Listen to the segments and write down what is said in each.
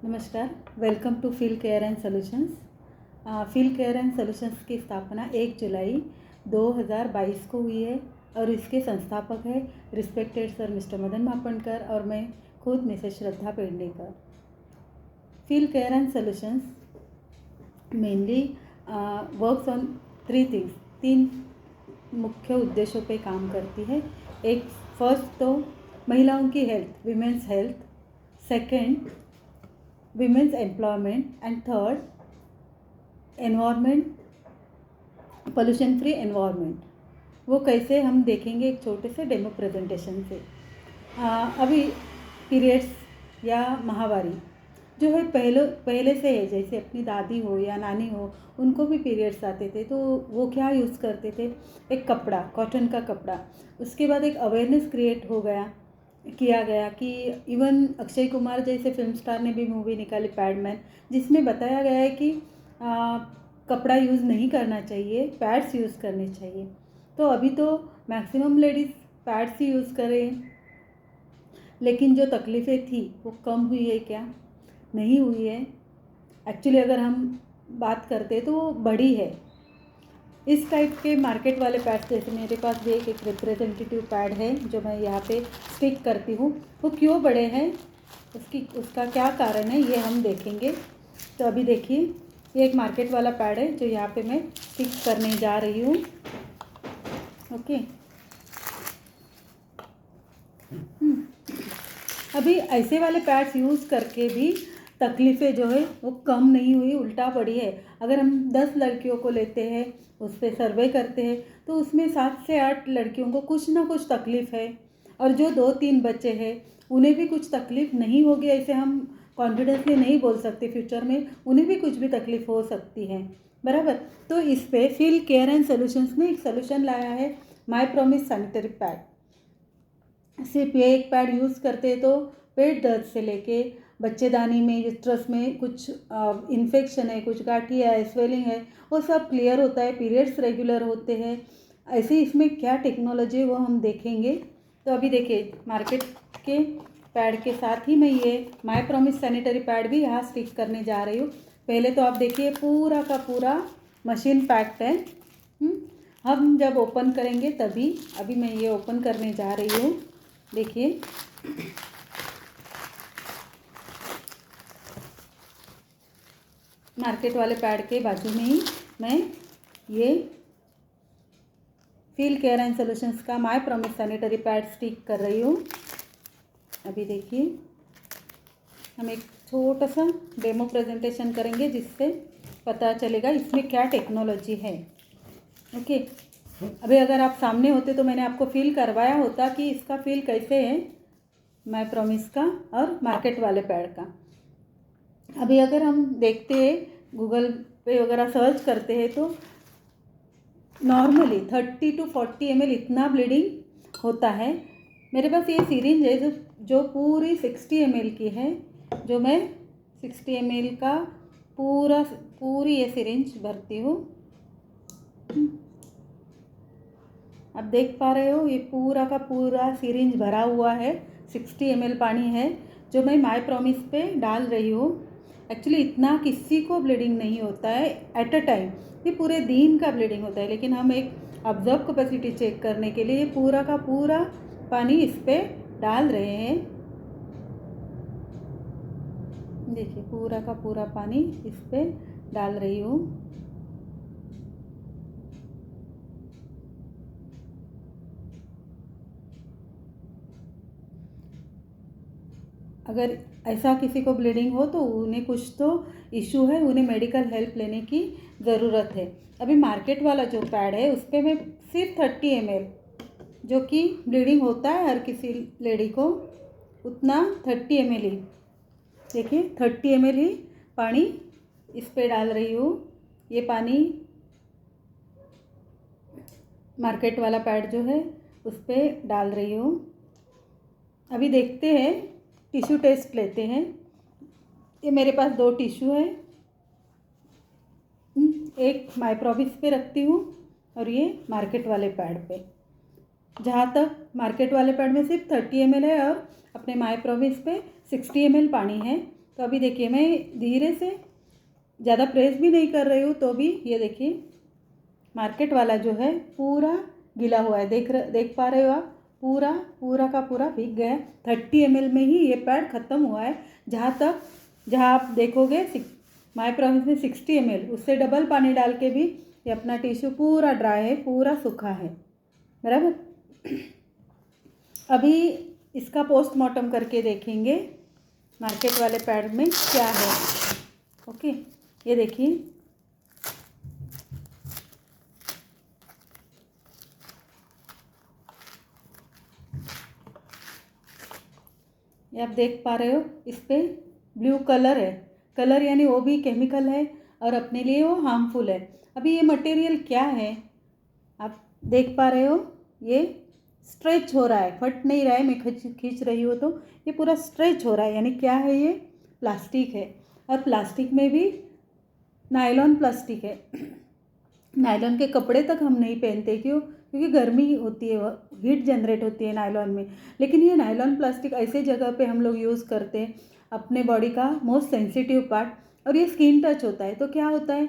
नमस्कार, welcome to feel care and solutions. Feel care and solutions की स्थापना 1 जुलाई 2022 को हुई है और इसके संस्थापक हैं रिस्पेक्टेड सर मिस्टर मदन मापणकर और मैं खुद Mrs Shraddha Pednekar. Feel care and solutions mainly works on 3 things, 3 मुख्य उद्देश्यों पे काम करती है। एक फर्स्ट तो महिलाओं की health, women's health, second women's employment and third environment, pollution free environment। वो कैसे हम देखेंगे एक छोटे से डेमो प्रेजेंटेशन से। अभी पीरियड्स या माहवारी जो है पहले से है, जैसे अपनी दादी हो या नानी हो उनको भी पीरियड्स आते थे तो वो क्या यूज़ करते थे, एक कपड़ा, कॉटन का कपड़ा। उसके बाद एक अवेयरनेस क्रिएट किया गया कि इवन अक्षय कुमार जैसे फिल्म स्टार ने भी मूवी निकाली पैडमैन, जिसमें बताया गया है कि कपड़ा यूज़ नहीं करना चाहिए, पैड्स यूज़ करने चाहिए। तो अभी तो मैक्सिमम लेडीज़ पैड्स ही यूज़ करें, लेकिन जो तकलीफ़ें थी वो कम हुई है क्या? नहीं हुई है। एक्चुअली अगर हम बात करते तो वो बढ़ी है। इस टाइप के मार्केट वाले पैड्स, जैसे मेरे पास भी एक रिप्रेजेंटेटिव पैड है जो मैं यहाँ पे स्टिक करती हूँ, वो क्यों बड़े हैं, उसका क्या कारण है ये हम देखेंगे। तो अभी देखिए, ये एक मार्केट वाला पैड है जो यहाँ पे मैं स्टिक करने जा रही हूँ। ओके, अभी ऐसे वाले पैड्स यूज़ करके भी तकलीफ़ें जो है वो कम नहीं हुई, उल्टा बढ़ी है। अगर हम 10 लड़कियों को लेते हैं, उस पर सर्वे करते हैं तो उसमें 7 से 8 लड़कियों को कुछ ना कुछ तकलीफ़ है, और जो 2-3 बच्चे हैं उन्हें भी कुछ तकलीफ़ नहीं होगी ऐसे हम कॉन्फिडेंसली नहीं बोल सकते। फ्यूचर में उन्हें भी कुछ भी तकलीफ़ हो सकती है, बराबर। तो इस पे फील केयर एंड सॉल्यूशंस ने एक सोल्यूशन लाया है, माय प्रॉमिस सैनिटरी पैड। सिर्फ ये एक पैड यूज़ करते तो पेट दर्द से लेके बच्चेदानी में, यूट्रस में कुछ इन्फेक्शन है, कुछ गांठिया है, स्वेलिंग है, वो सब क्लियर होता है, पीरियड्स रेगुलर होते हैं। ऐसे इसमें क्या टेक्नोलॉजी वो हम देखेंगे। तो अभी देखिए, मार्केट के पैड के साथ ही मैं ये माय प्रॉमिस सैनिटरी पैड भी यहाँ स्टिक करने जा रही हूँ। पहले तो आप देखिए पूरा का पूरा मशीन पैक्ड है। हम जब ओपन करेंगे तभी, अभी मैं ये ओपन करने जा रही हूँ। देखिए, मार्केट वाले पैड के बाजू में ही मैं ये फील केयर एंड सॉल्यूशंस का my promise sanitary pad stick कर रही हूँ। अभी देखिए, हम एक छोटा सा डेमो प्रेजेंटेशन करेंगे जिससे पता चलेगा इसमें क्या टेक्नोलॉजी है। ओके, अभी अगर आप सामने होते तो मैंने आपको फील करवाया होता कि इसका फील कैसे है, माय प्रॉमिस का और मार्केट वाले पैड का। अभी अगर हम देखते हैं, गूगल पे वगैरह सर्च करते हैं तो नॉर्मली 30 to 40 ml इतना ब्लीडिंग होता है। मेरे पास ये सिरिंज है जो पूरी 60 ml की है, जो मैं 60 ml का पूरी ये सिरिंज भरती हूँ। आप देख पा रहे हो, ये पूरा का पूरा सिरिंज भरा हुआ है, 60 ml पानी है जो मैं माय प्रॉमिस पे डाल रही हूँ। एक्चुअली इतना किसी को ब्लीडिंग नहीं होता है एट अ टाइम, ये पूरे दिन का ब्लीडिंग होता है, लेकिन हम एक ऑब्जर्व कैपेसिटी चेक करने के लिए पूरा का पूरा पानी इस पे डाल रहे हैं। देखिए, पूरा का पूरा पानी इस पे डाल रही हूँ। अगर ऐसा किसी को ब्लीडिंग हो तो उन्हें कुछ तो इशू है, उन्हें मेडिकल हेल्प लेने की ज़रूरत है। अभी मार्केट वाला जो पैड है उस पर मैं सिर्फ 30 ml, जो कि ब्लीडिंग होता है हर किसी लेडी को, उतना 30 ml ही, देखिए 30 ml ही पानी इस पे डाल रही हूँ। ये पानी मार्केट वाला पैड जो है उस पर डाल रही हूँ। अभी देखते हैं, टिश्यू टेस्ट लेते हैं। ये मेरे पास 2 टिश्यू है, एक माय प्रॉमिस पे रखती हूँ और ये मार्केट वाले पैड पे। जहाँ तक मार्केट वाले पैड में सिर्फ 30 ml है और अपने माय प्रॉमिस पे 60 ml पानी है, तो अभी देखिए मैं धीरे से, ज़्यादा प्रेस भी नहीं कर रही हूँ, तो भी ये देखिए मार्केट वाला जो है पूरा गीला हुआ है। देख पा रहे हो आप, पूरा का पूरा भीग गया है। 30 ml में ही ये पैड ख़त्म हुआ है। जहाँ आप देखोगे माय प्रॉमिस में 60 ml, उससे डबल पानी डाल के भी ये अपना टिश्यू पूरा ड्राई है, पूरा सूखा है, बराबर। अभी इसका पोस्टमार्टम करके देखेंगे मार्केट वाले पैड में क्या है। ओके, ये देखिए, ये आप देख पा रहे हो, इस पर ब्लू कलर है। कलर यानी वो भी केमिकल है और अपने लिए वो हार्मफुल है। अभी ये मटेरियल क्या है आप देख पा रहे हो, ये स्ट्रेच हो रहा है, फट नहीं रहा है। मैं खींच रही हूँ तो ये पूरा स्ट्रेच हो रहा है, यानी क्या है, ये प्लास्टिक है। और प्लास्टिक में भी नायलॉन प्लास्टिक है। नायलॉन के कपड़े तक हम नहीं पहनते, क्यों? क्योंकि गर्मी होती है, हीट जनरेट होती है नायलॉन में। लेकिन ये नायलॉन प्लास्टिक ऐसे जगह पे हम लोग यूज़ करते हैं, अपने बॉडी का मोस्ट सेंसिटिव पार्ट, और ये स्किन टच होता है तो क्या होता है,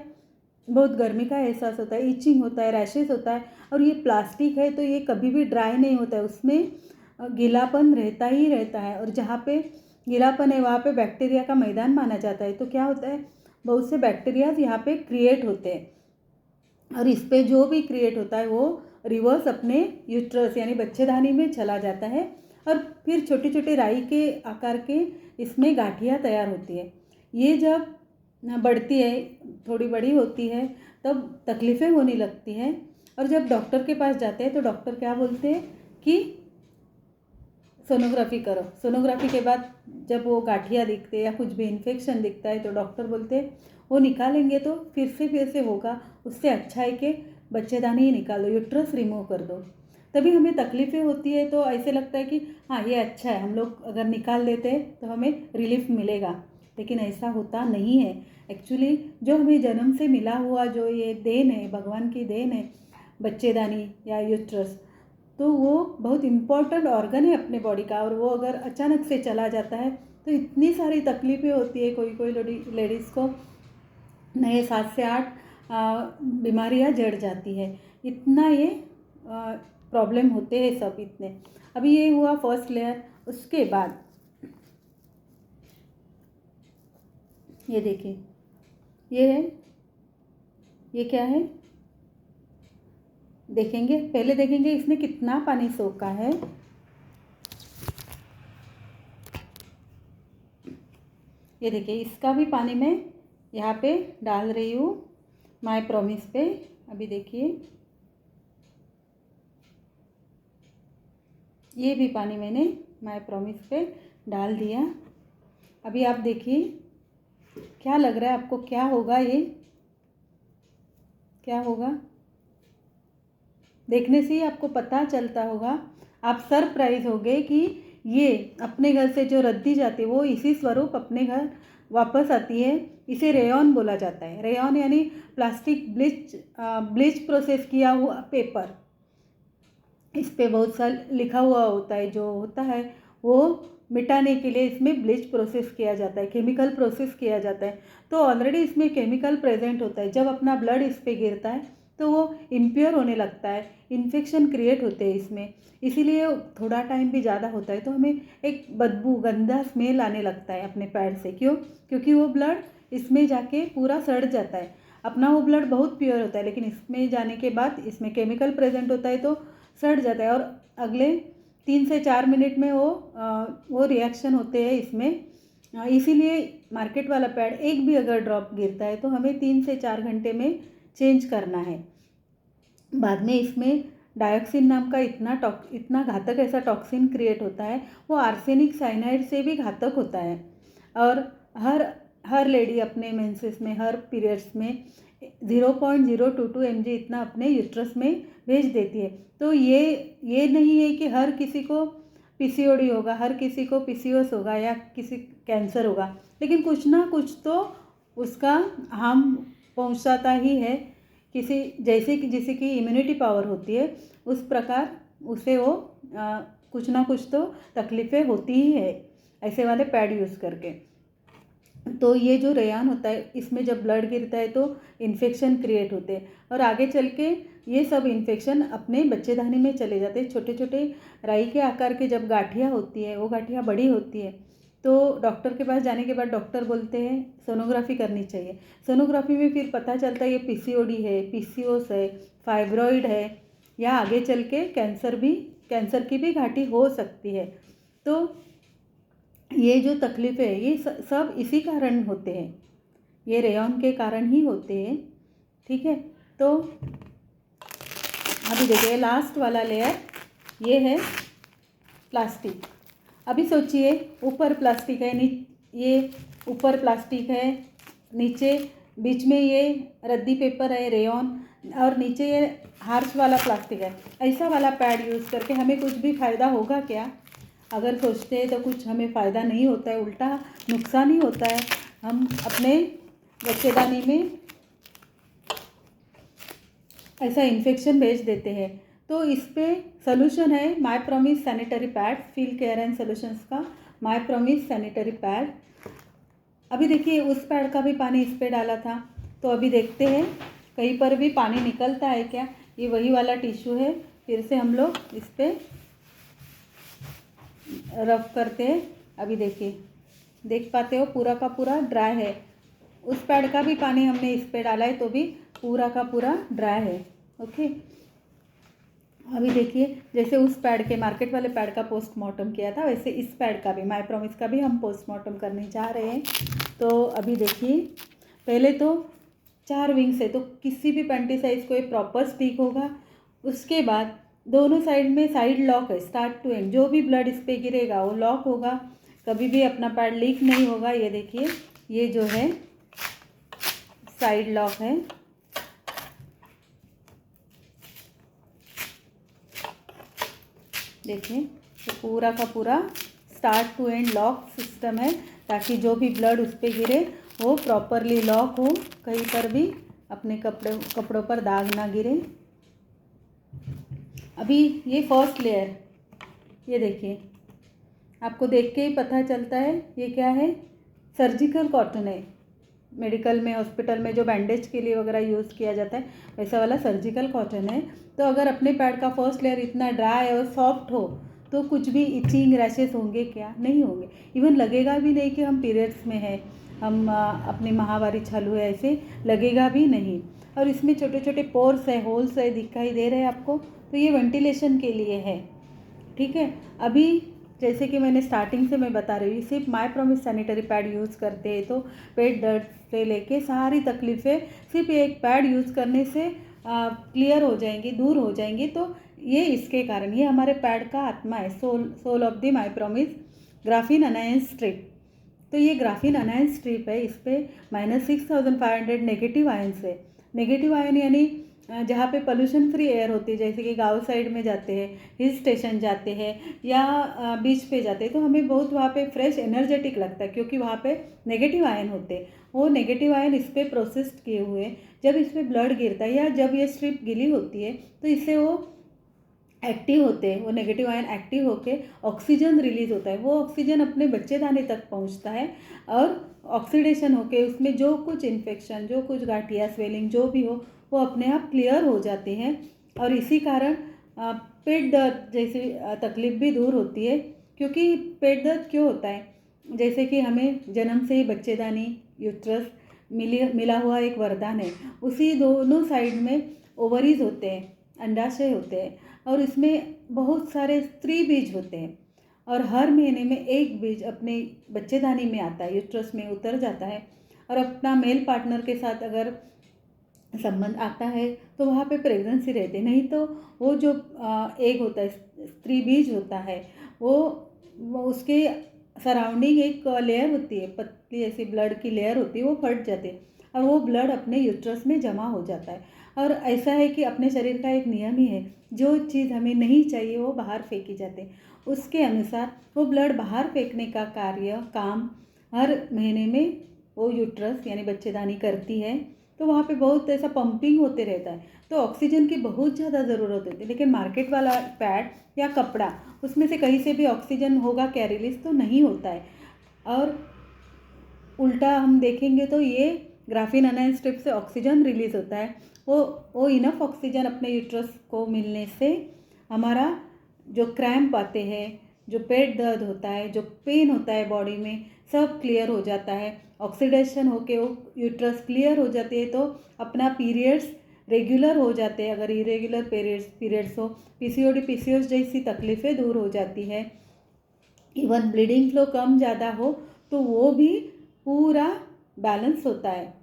बहुत गर्मी का एहसास होता है, इचिंग होता है, रैशेस होता है। और ये प्लास्टिक है तो ये कभी भी ड्राई नहीं होता है, उसमें गीलापन रहता ही रहता है। और जहाँ पे गीलापन है वहाँ पे बैक्टीरिया का मैदान माना जाता है। तो क्या होता है, बहुत से बैक्टीरियाज यहाँ पे क्रिएट होते हैं, और इस पे जो भी क्रिएट होता है वो रिवर्स अपने यूट्रस यानी बच्चेदानी में चला जाता है, और फिर छोटे छोटे राई के आकार के इसमें गांठियाँ तैयार होती है। ये जब बढ़ती है, थोड़ी बड़ी होती है, तब तकलीफ़ें होने लगती हैं। और जब डॉक्टर के पास जाते हैं तो डॉक्टर क्या बोलते हैं कि सोनोग्राफी करो। सोनोग्राफी के बाद जब वो गांठियाँ दिखते हैं या कुछ भी इन्फेक्शन दिखता है तो डॉक्टर बोलते हैं वो निकालेंगे तो फिर से होगा, उससे अच्छा है कि बच्चेदानी ही निकालो, यूट्रस रिमूव कर दो। तभी हमें तकलीफ़ें होती है तो ऐसे लगता है कि हाँ ये अच्छा है, हम लोग अगर निकाल देते हैं तो हमें रिलीफ मिलेगा। लेकिन ऐसा होता नहीं है। एक्चुअली जो हमें जन्म से मिला हुआ जो ये देन है, भगवान की देन है, बच्चेदानी या यूट्रस, तो वो बहुत इम्पॉर्टेंट ऑर्गन है अपने बॉडी का। और वो अगर अचानक से चला जाता है तो इतनी सारी तकलीफ़ें होती है, कोई लेडीज़ को नए 7 से 8 बीमारियां जड़ जाती है। इतना ये प्रॉब्लम होते हैं सब इतने। अभी ये हुआ फर्स्ट लेयर। उसके बाद ये देखिए, ये है, ये क्या है देखेंगे, पहले देखेंगे इसमें कितना पानी सोखा है। ये देखिए, इसका भी पानी मैं यहाँ पे डाल रही हूँ माय प्रॉमिस पे। अभी देखिए, ये भी पानी मैंने माय प्रॉमिस पे डाल दिया। अभी आप देखिए क्या लग रहा है आपको, क्या होगा, ये क्या होगा, देखने से ही आपको पता चलता होगा। आप सरप्राइज होंगे कि ये अपने घर से जो रद्दी जाती है वो इसी स्वरूप अपने घर वापस आती है। इसे रेयॉन बोला जाता है। रेयॉन यानी प्लास्टिक ब्लीच प्रोसेस किया हुआ पेपर। इस पे बहुत सा लिखा हुआ होता है, जो होता है वो मिटाने के लिए इसमें ब्लीच प्रोसेस किया जाता है, केमिकल प्रोसेस किया जाता है। तो ऑलरेडी इसमें केमिकल प्रेजेंट होता है। जब अपना ब्लड इस पे गिरता है तो वो इम्प्योर होने लगता है, इन्फेक्शन क्रिएट होते हैं इसमें। इसीलिए थोड़ा टाइम भी ज़्यादा होता है तो हमें एक बदबू, गंदा स्मेल आने लगता है अपने पैर से। क्यों? क्योंकि वो ब्लड इसमें जाके पूरा सड़ जाता है। अपना वो ब्लड बहुत प्योर होता है, लेकिन इसमें जाने के बाद इसमें केमिकल प्रेजेंट होता है तो सड़ जाता है। और अगले 3 से 4 मिनट में वो रिएक्शन होते हैं इसमें। इसीलिए मार्केट वाला पैड एक भी अगर ड्रॉप गिरता है तो हमें 3 से 4 घंटे में चेंज करना है। बाद में इसमें डायोक्सिन नाम का इतना घातक ऐसा टॉक्सिन क्रिएट होता है, वो आर्सेनिक साइनाइड से भी घातक होता है। और हर लेडी अपने मेंसेस में, हर पीरियड्स में 0.022 mg इतना अपने यूट्रस में भेज देती है। तो ये नहीं है कि हर किसी को पीसीओडी होगा, हर किसी को पीसीओएस होगा या किसी कैंसर होगा, लेकिन कुछ ना कुछ तो उसका हार्म पहुंचाता ही है। जैसे कि जिसे की इम्यूनिटी पावर होती है उस प्रकार उसे वो कुछ ना कुछ तो तकलीफ़ें होती ही है ऐसे वाले पैड यूज़ करके। तो ये जो रेयान होता है इसमें जब ब्लड गिरता है तो इन्फेक्शन क्रिएट होते हैं और आगे चल के ये सब इन्फेक्शन अपने बच्चेदानी में चले जाते हैं। छोटे छोटे राई के आकार के जब गांठियाँ होती है, वो गांठियाँ बड़ी होती है, तो डॉक्टर के पास जाने के बाद डॉक्टर बोलते हैं सोनोग्राफी करनी चाहिए। सोनोग्राफी में फिर पता चलता है ये पीसीओडी है, पीसीओएस है, फाइब्रॉइड है, या आगे चल के कैंसर की भी घाटी हो सकती है। तो ये जो तकलीफ़ें है ये सब इसी कारण होते हैं, ये रेयॉन के कारण ही होते हैं। ठीक है, तो अभी देखिए लास्ट वाला लेयर ये है प्लास्टिक। अभी सोचिए ऊपर प्लास्टिक है, ये ऊपर प्लास्टिक है, नीचे बीच में ये रद्दी पेपर है रेयॉन, और नीचे ये हार्श वाला प्लास्टिक है। ऐसा वाला पैड यूज़ करके हमें कुछ भी फ़ायदा होगा क्या? अगर सोचते हैं तो कुछ हमें फ़ायदा नहीं होता है, उल्टा नुकसान ही होता है। हम अपने बच्चेदानी में ऐसा इन्फेक्शन भेज देते हैं। तो इस पे सॉल्यूशन है my promise sanitary pad, feel care and solutions का माय प्रॉमिस सैनिटरी पैड। अभी देखिए उस पैड का भी पानी इस पे डाला था, तो अभी देखते हैं कहीं पर भी पानी निकलता है क्या। ये वही वाला टिश्यू है, फिर से हम लोग इस पर रफ करते हैं। अभी देखिए देख पाते हो पूरा का पूरा ड्राई है। उस पैड का भी पानी हमने इस पे डाला है तो भी पूरा का पूरा ड्राई है। ओके, अभी देखिए जैसे उस पैड के मार्केट वाले पैड का पोस्टमार्टम किया था, वैसे इस पैड का भी माय प्रॉमिस का भी हम पोस्टमार्टम करने जा रहे हैं। तो अभी देखिए पहले तो 4 विंग्स है, तो किसी भी पैंटी साइज़ को ये प्रॉपर स्टिक होगा। उसके बाद दोनों साइड में साइड लॉक है, स्टार्ट टू एंड। जो भी ब्लड इस पर गिरेगा वो लॉक होगा, कभी भी अपना पैड लीक नहीं होगा। ये देखिए ये जो है साइड लॉक है। देखिए तो पूरा का पूरा start to end lock system है, ताकि जो भी ब्लड उस पर गिरे वो प्रॉपरली लॉक हो, कहीं पर भी अपने कपड़ों पर दाग ना गिरे। अभी ये फर्स्ट लेयर, ये देखिए आपको देख के ही पता चलता है ये क्या है, सर्जिकल कॉटन है। मेडिकल में हॉस्पिटल में जो बैंडेज के लिए वगैरह यूज़ किया जाता है वैसा वाला सर्जिकल कॉटन है। तो अगर अपने पैड का फर्स्ट लेयर इतना ड्राई और सॉफ्ट हो तो कुछ भी इचिंग रैशेस होंगे क्या? नहीं होंगे। इवन लगेगा भी नहीं कि हम पीरियड्स में हैं, हम अपनी माहवारी चालू है, ऐसे लगेगा भी नहीं। और इसमें छोटे छोटे पोर्स है, होल्स है, दिखाई दे रहे हैं आपको, तो ये वेंटिलेशन के लिए है। ठीक है, अभी जैसे कि मैंने स्टार्टिंग से मैं बता रही हूँ, सिर्फ my promise sanitary pad use करते हैं तो पेट दर्द से लेके सारी तकलीफ़ें सिर्फ एक पैड यूज़ करने से क्लियर हो जाएंगी, दूर हो जाएंगी। तो ये इसके कारण, ये हमारे पैड का आत्मा है, soul of the my promise graphene anions strip. तो ये ग्राफीन अनायंस स्ट्रिप है, इस पर -6500 नेगेटिव आयन्स है। नेगेटिव आयन यानी जहाँ पे पोल्यूशन फ्री एयर होती है, जैसे कि गांव साइड में जाते हैं, हिल स्टेशन जाते हैं या बीच पे जाते हैं, तो हमें बहुत वहाँ पे फ्रेश एनर्जेटिक लगता है, क्योंकि वहाँ पे नेगेटिव आयन होते हैं। वो नेगेटिव आयन इस पर प्रोसेस्ड किए हुए, जब इस पर ब्लड गिरता है या जब ये स्ट्रिप गिली होती है तो इससे वो एक्टिव होते हैं, वो नेगेटिव आयन एक्टिव होके ऑक्सीजन रिलीज होता है। वो ऑक्सीजन अपने बच्चेदानी तक पहुंचता है और ऑक्सीडेशन होके उसमें जो कुछ इन्फेक्शन, जो कुछ गांठिया, स्वेलिंग जो भी हो, वो अपने आप क्लियर हो जाते हैं। और इसी कारण पेट दर्द जैसी तकलीफ भी दूर होती है। क्योंकि पेट दर्द क्यों होता है? जैसे कि हमें जन्म से ही बच्चेदानी, यूट्रस मिला हुआ एक वरदान है। उसी दोनों साइड में ओवरीज होते हैं, अंडाशय होते हैं, और इसमें बहुत सारे स्त्री बीज होते हैं। और हर महीने में एक बीज अपने बच्चेदानी में आता है, यूट्रस में उतर जाता है, और अपना मेल पार्टनर के साथ अगर संबंध आता है तो वहाँ पे प्रेगनेंसी रहती, नहीं तो वो जो एग होता है, स्त्री बीज होता है, वो उसके सराउंडिंग एक लेयर होती है, पतली ऐसी ब्लड की लेयर होती है, वो फट जाती है और वो ब्लड अपने यूट्रस में जमा हो जाता है। और ऐसा है कि अपने शरीर का एक नियम ही है, जो चीज़ हमें नहीं चाहिए वो बाहर फेंकी जाती है। उसके अनुसार वो ब्लड बाहर फेंकने का काम हर महीने में वो यूट्रस यानी बच्चेदानी करती है। तो वहाँ पे बहुत ऐसा पंपिंग होते रहता है, तो ऑक्सीजन की बहुत ज़्यादा ज़रूरत होती है। लेकिन मार्केट वाला पैड या कपड़ा, उसमें से कहीं से भी ऑक्सीजन होगा क्या रिलीज? तो नहीं होता है। और उल्टा हम देखेंगे तो ये ग्राफीन अनायन स्ट्रिप से ऑक्सीजन रिलीज होता है। वो इनफ ऑक्सीजन अपने यूट्रस को मिलने से हमारा जो क्रैम्प आते हैं, जो पेट दर्द होता है, जो पेन होता है बॉडी में, सब क्लियर हो जाता है। ऑक्सीडेशन होके वो यूट्रस क्लियर हो जाती है तो अपना पीरियड्स रेगुलर हो जाते हैं। अगर इरेगुलर पीरियड्स हो, पीसीओडी पीसीओएस जैसी तकलीफ़ें दूर हो जाती है। इवन ब्लीडिंग फ्लो कम ज़्यादा हो तो वो भी पूरा बैलेंस होता है,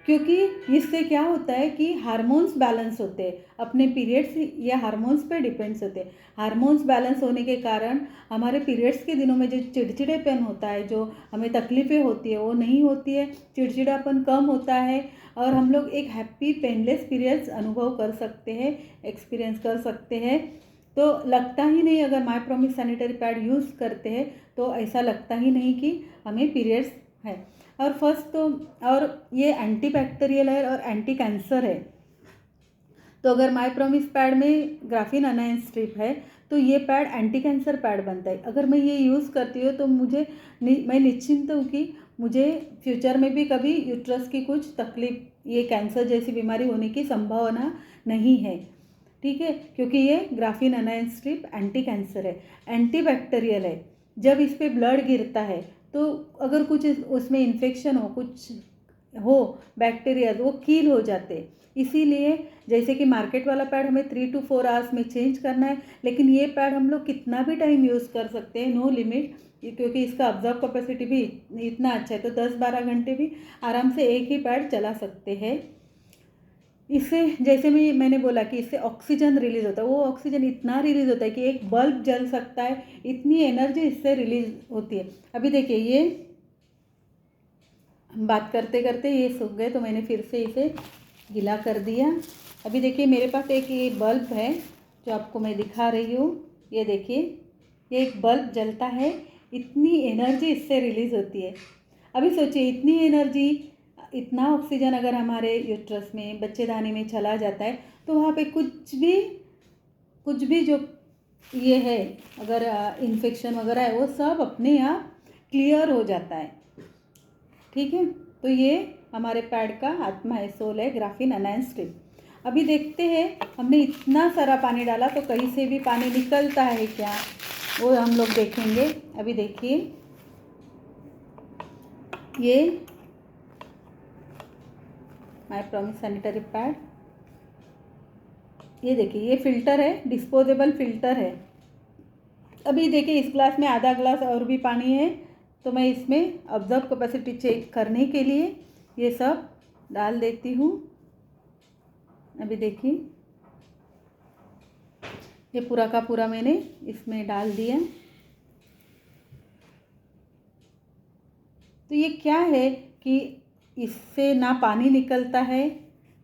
क्योंकि इससे क्या होता है कि हार्मोन्स बैलेंस होते हैं। अपने पीरियड्स या हार्मोन्स पे डिपेंड्स होते हैं। हार्मोन्स बैलेंस होने के कारण हमारे पीरियड्स के दिनों में जो चिड़चिड़ेपन होता है, जो हमें तकलीफ़ें होती है, वो नहीं होती है। चिड़चिड़ापन कम होता है और हम लोग एक हैप्पी पेनलेस पीरियड्स अनुभव कर सकते हैं, एक्सपीरियंस कर सकते हैं। तो लगता ही नहीं, अगर my promise sanitary pad use करते हैं तो ऐसा लगता ही नहीं कि हमें पीरियड्स है। और फर्स्ट तो, और ये एंटी बैक्टीरियल है और एंटी कैंसर है। तो अगर माई प्रॉमिस पैड में ग्राफीन अनायन स्ट्रिप है तो ये पैड एंटी कैंसर पैड बनता है। अगर मैं ये यूज़ करती हूँ तो मैं निश्चिंत हूँ कि मुझे फ्यूचर में भी कभी यूट्रस की कुछ तकलीफ, ये कैंसर जैसी बीमारी होने की संभावना नहीं है। ठीक है, क्योंकि ये ग्राफीन अनायन स्ट्रिप एंटी कैंसर है, एंटी बैक्टीरियल है। जब इस पर ब्लड गिरता है तो अगर कुछ उसमें इन्फेक्शन हो, कुछ हो बैक्टीरिया, वो किल हो जाते। इसीलिए जैसे कि मार्केट वाला पैड हमें 3 to 4 आवर्स में चेंज करना है, लेकिन ये पैड हम लोग कितना भी टाइम यूज़ कर सकते हैं, नो लिमिट, क्योंकि इसका ऑब्जर्व कैपेसिटी भी इतना अच्छा है। तो 10-12 घंटे भी आराम से एक ही पैड चला सकते हैं। इससे जैसे मैंने बोला कि इससे ऑक्सीजन रिलीज़ होता है। वो ऑक्सीजन इतना रिलीज़ होता है कि एक बल्ब जल सकता है, इतनी एनर्जी इससे रिलीज़ होती है। अभी देखिए, ये हम बात करते करते ये सूख गए तो मैंने फिर से इसे गीला कर दिया। अभी देखिए मेरे पास एक ये बल्ब है जो आपको मैं दिखा रही हूँ। ये देखिए, ये एक बल्ब जलता है, इतनी एनर्जी इससे रिलीज़ होती है। अभी सोचिए, इतनी एनर्जी, इतना ऑक्सीजन अगर हमारे यूट्रस में, बच्चेदानी में चला जाता है तो वहाँ पे कुछ भी जो ये है, अगर इन्फेक्शन वगैरह है, वो सब अपने आप क्लियर हो जाता है। ठीक है, तो ये हमारे पैड का आत्मा है, सोल है, ग्राफीन अनायन स्ट्रिप। अभी देखते हैं, हमने इतना सारा पानी डाला तो कहीं से भी पानी निकलता है क्या, वो हम लोग देखेंगे। अभी देखिए, ये माई प्रॉमिस सैनिटरी पैड, ये देखिए, ये फ़िल्टर है, डिस्पोजेबल फ़िल्टर है। अभी देखिए, इस ग्लास में आधा ग्लास और भी पानी है, तो मैं इसमें ऑब्जर्व कैपेसिटी चेक करने के लिए ये सब डाल देती हूँ। अभी देखिए, ये पूरा का पूरा मैंने इसमें डाल दिया। तो ये क्या है कि इससे ना पानी निकलता है,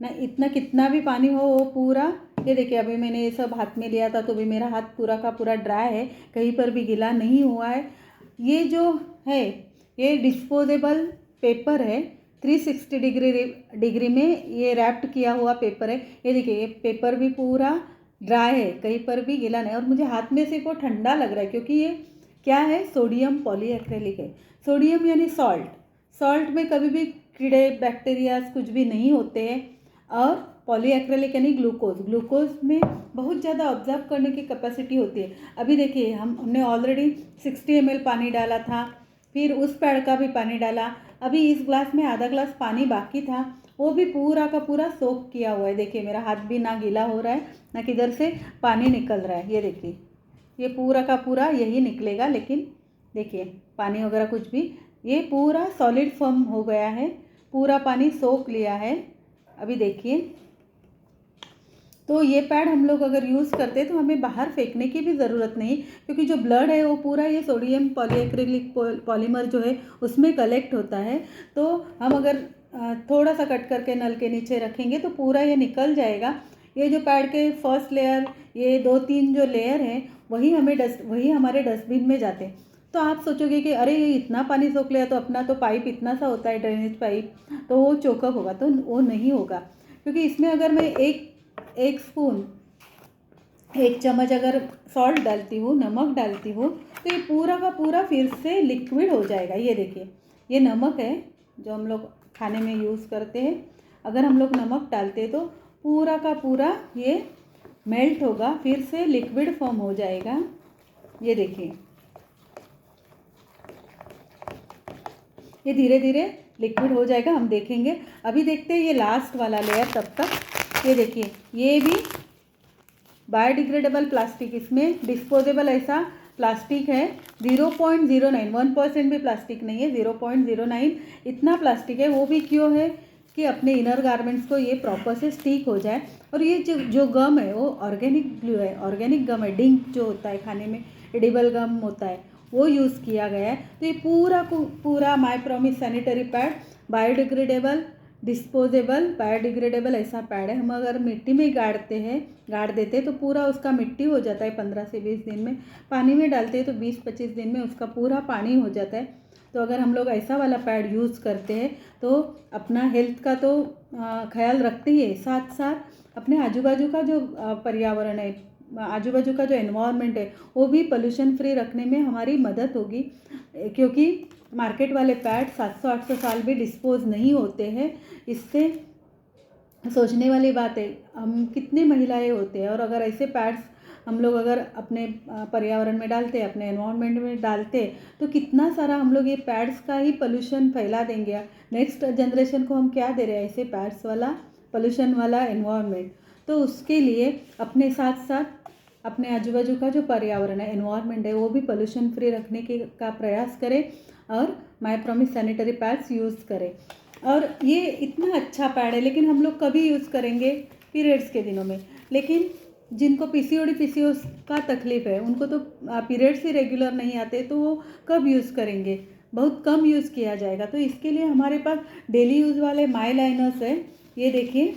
ना इतना, कितना भी पानी हो वो पूरा, ये देखिए, अभी मैंने ये सब हाथ में लिया था तो भी मेरा हाथ पूरा का पूरा ड्राई है, कहीं पर भी गीला नहीं हुआ है। ये जो है, ये डिस्पोजेबल पेपर है, 360 डिग्री में ये रैप्ड किया हुआ पेपर है। ये देखिए, ये पेपर भी पूरा ड्राई है, कहीं पर भी गीला नहीं। और मुझे हाथ में से वो ठंडा लग रहा है, क्योंकि ये क्या है, सोडियम पॉलीएक्रेलिक है। सोडियम यानी सॉल्ट, सॉल्ट में कभी भी कीड़े बैक्टीरियाज कुछ भी नहीं होते हैं। और पॉलीएक्रेलिक यानी ग्लूकोज, ग्लूकोज में बहुत ज़्यादा ऑब्जर्व करने की कैपेसिटी होती है। अभी देखिए, हमने ऑलरेडी 60 ml पानी डाला था, फिर उस पैड का भी पानी डाला, अभी इस ग्लास में आधा ग्लास पानी बाकी था, वो भी पूरा का पूरा सोक किया हुआ है। देखिए, मेरा हाथ भी ना गीला हो रहा है, ना किधर से पानी निकल रहा है। ये देखिए, ये पूरा का पूरा यही निकलेगा, लेकिन देखिए पानी वगैरह कुछ भी, ये पूरा सॉलिड फॉर्म हो गया है, पूरा पानी सोख लिया है। अभी देखिए, तो ये पैड हम लोग अगर यूज़ करते हैं तो हमें बाहर फेंकने की भी ज़रूरत नहीं, क्योंकि जो ब्लड है वो पूरा ये सोडियम पॉलीएक्रिलिक पॉलीमर जो है उसमें कलेक्ट होता है। तो हम अगर थोड़ा सा कट करके नल के नीचे रखेंगे तो पूरा ये निकल जाएगा। ये जो पैड के फर्स्ट लेयर, ये 2-3 जो लेयर हैं, वही हमारे डस्टबिन में जाते हैं। तो आप सोचोगे कि अरे ये इतना पानी सोख लिया, तो अपना तो पाइप इतना सा होता है, ड्रेनेज पाइप, तो वो चोकअप होगा, तो वो नहीं होगा। क्योंकि इसमें अगर मैं एक स्पून, 1 चम्मच अगर सॉल्ट डालती हूँ, नमक डालती हूँ, तो ये पूरा का पूरा फिर से लिक्विड हो जाएगा। ये देखिए, ये नमक है जो हम लोग खाने में यूज़ करते हैं। अगर हम लोग नमक डालते हैं तो पूरा का पूरा ये मेल्ट होगा, फिर से लिक्विड फॉर्म हो जाएगा। ये देखिए, ये धीरे धीरे लिक्विड हो जाएगा, हम देखेंगे। अभी देखते हैं ये लास्ट वाला लेयर। तब तक ये देखिए, ये भी बायोडिग्रेडेबल प्लास्टिक, इसमें डिस्पोजेबल ऐसा प्लास्टिक है 0.09, 1% भी प्लास्टिक नहीं है, 0.09 इतना प्लास्टिक है। वो भी क्यों है कि अपने इनर गारमेंट्स को ये प्रॉपर से स्टिक हो जाए। और ये जो गम है वो ऑर्गेनिक ग्लू है, ऑर्गेनिक गम है। डिंक जो होता है खाने में एडिबल गम होता है, वो यूज़ किया गया है। तो ये पूरा को पूरा my promise sanitary pad biodegradable, disposable, biodegradable ऐसा पैड है। हम अगर मिट्टी में गाड़ देते हैं तो पूरा उसका मिट्टी हो जाता है 15 से 20 दिन में। पानी में डालते हैं तो 20-25 दिन में उसका पूरा पानी हो जाता है। तो अगर हम लोग ऐसा वाला पैड यूज़ करते हैं तो अपना हेल्थ का तो ख्याल रखते ही है, साथ साथ अपने आजू बाजू का जो पर्यावरण है, आजू बाजू का जो एनवायरनमेंट है, वो भी पोल्यूशन फ्री रखने में हमारी मदद होगी। क्योंकि मार्केट वाले पैड 700-800 साल भी डिस्पोज नहीं होते हैं। इससे सोचने वाली बात है, हम कितने महिलाएं होते हैं, और अगर ऐसे पैड्स हम लोग अगर अपने पर्यावरण में डालते, अपने एनवायरनमेंट में डालते, तो कितना सारा हम लोग ये पैड्स का ही पोल्यूशन फैला देंगे। नेक्स्ट जनरेशन को हम क्या दे रहे हैं? ऐसे पैड्स वाला पोल्यूशन वाला एनवायरनमेंट। तो उसके लिए अपने साथ साथ अपने आजू बाजू का जो पर्यावरण है, एनवायरनमेंट है, वो भी पोल्यूशन फ्री रखने का प्रयास करें और my promise sanitary pads use करें। और ये इतना अच्छा पैड है, लेकिन हम लोग कभी यूज़ करेंगे? पीरियड्स के दिनों में। लेकिन जिनको पीसीओएस का तकलीफ़ है, उनको तो पीरियड्स ही रेगुलर नहीं आते, तो वो कब यूज़ करेंगे? बहुत कम यूज़ किया जाएगा। तो इसके लिए हमारे पास डेली यूज़ वाले माई लाइनर्स है। ये देखिए,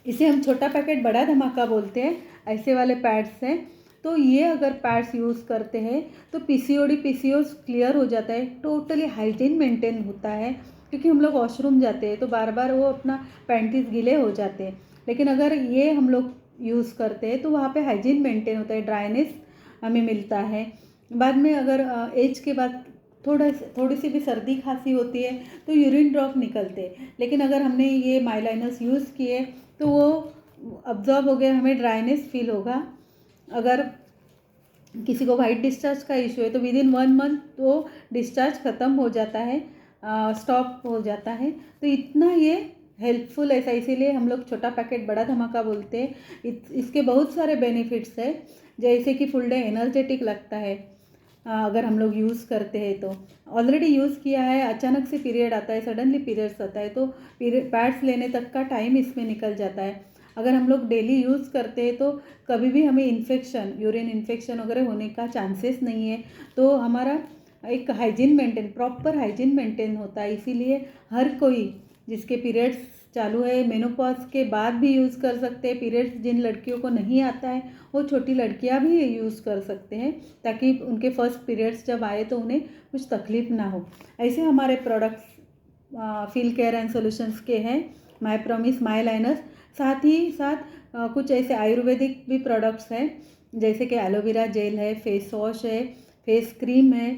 इसे हम छोटा पैकेट बड़ा धमाका बोलते हैं, ऐसे वाले पैड्स हैं। तो ये अगर पैड्स यूज़ करते हैं तो पीसीओएस क्लियर हो जाता है, टोटली हाइजीन मेंटेन होता है। क्योंकि हम लोग वॉशरूम जाते हैं तो बार बार वो अपना पैंटीज गीले हो जाते हैं, लेकिन अगर ये हम लोग यूज़ करते हैं तो वहाँ पे हाइजीन मेंटेन होता है, ड्राइनेस हमें मिलता है। बाद में अगर एज के बाद थोड़ी सी भी सर्दी खांसी होती है तो यूरिन ड्रॉप निकलते हैं, लेकिन अगर हमने ये माई लाइनर्स यूज़ किए तो वो अब्जॉर्ब हो गया, हमें ड्राइनेस फील होगा। अगर किसी को वाइट डिस्चार्ज का इशू है तो विद इन 1 मंथ वो डिस्चार्ज ख़त्म हो जाता है, स्टॉप हो जाता है। तो इतना ये हेल्पफुल ऐसा, इसीलिए हम लोग छोटा पैकेट बड़ा धमाका बोलते हैं। इसके बहुत सारे बेनिफिट्स है, जैसे कि फुल डे एनर्जेटिक लगता है अगर हम लोग यूज़ करते हैं तो। ऑलरेडी यूज़ किया है, अचानक से पीरियड आता है, सडनली पीरियड्स आता है, तो पैड्स लेने तक का टाइम इसमें निकल जाता है। अगर हम लोग डेली यूज़ करते हैं तो कभी भी हमें इन्फेक्शन, यूरिन इन्फेक्शन वगैरह होने का चांसेस नहीं है। तो हमारा एक hygiene maintain, proper hygiene maintain होता है। इसीलिए हर कोई जिसके पीरियड्स चालू है, मेनोपॉज के बाद भी यूज़ कर सकते हैं। पीरियड्स जिन लड़कियों को नहीं आता है वो छोटी लड़कियां भी यूज़ कर सकते हैं, ताकि उनके फर्स्ट पीरियड्स जब आए तो उन्हें कुछ तकलीफ ना हो। ऐसे हमारे products feel care and solutions के हैं, माई प्रॉमिस माई लाइनर्स। साथ ही साथ कुछ ऐसे आयुर्वेदिक भी प्रोडक्ट्स हैं, जैसे कि एलोवेरा जेल है, फेस वॉश है, फेस क्रीम है,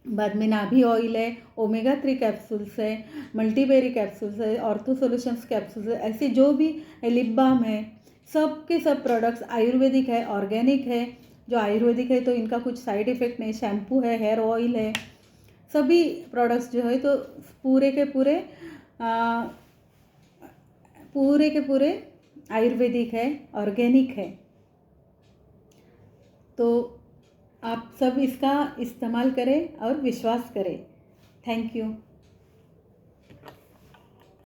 बाद में नाभी ऑयल है, ओमेगा 3 कैप्सूल्स है, मल्टीबेरी कैप्सूल्स है, ऑर्थो सॉल्यूशंस कैप्सूल्स है, ऐसे जो भी लिप बाम है, सब के सब प्रोडक्ट्स आयुर्वेदिक है, ऑर्गेनिक है। जो आयुर्वेदिक है तो इनका कुछ साइड इफ़ेक्ट नहीं, शैम्पू है, हेयर ऑयल है, सभी प्रोडक्ट्स जो है तो पूरे के पूरे आयुर्वेदिक है, ऑर्गेनिक है। तो आप सब इसका इस्तेमाल करें और विश्वास करें। Thank you.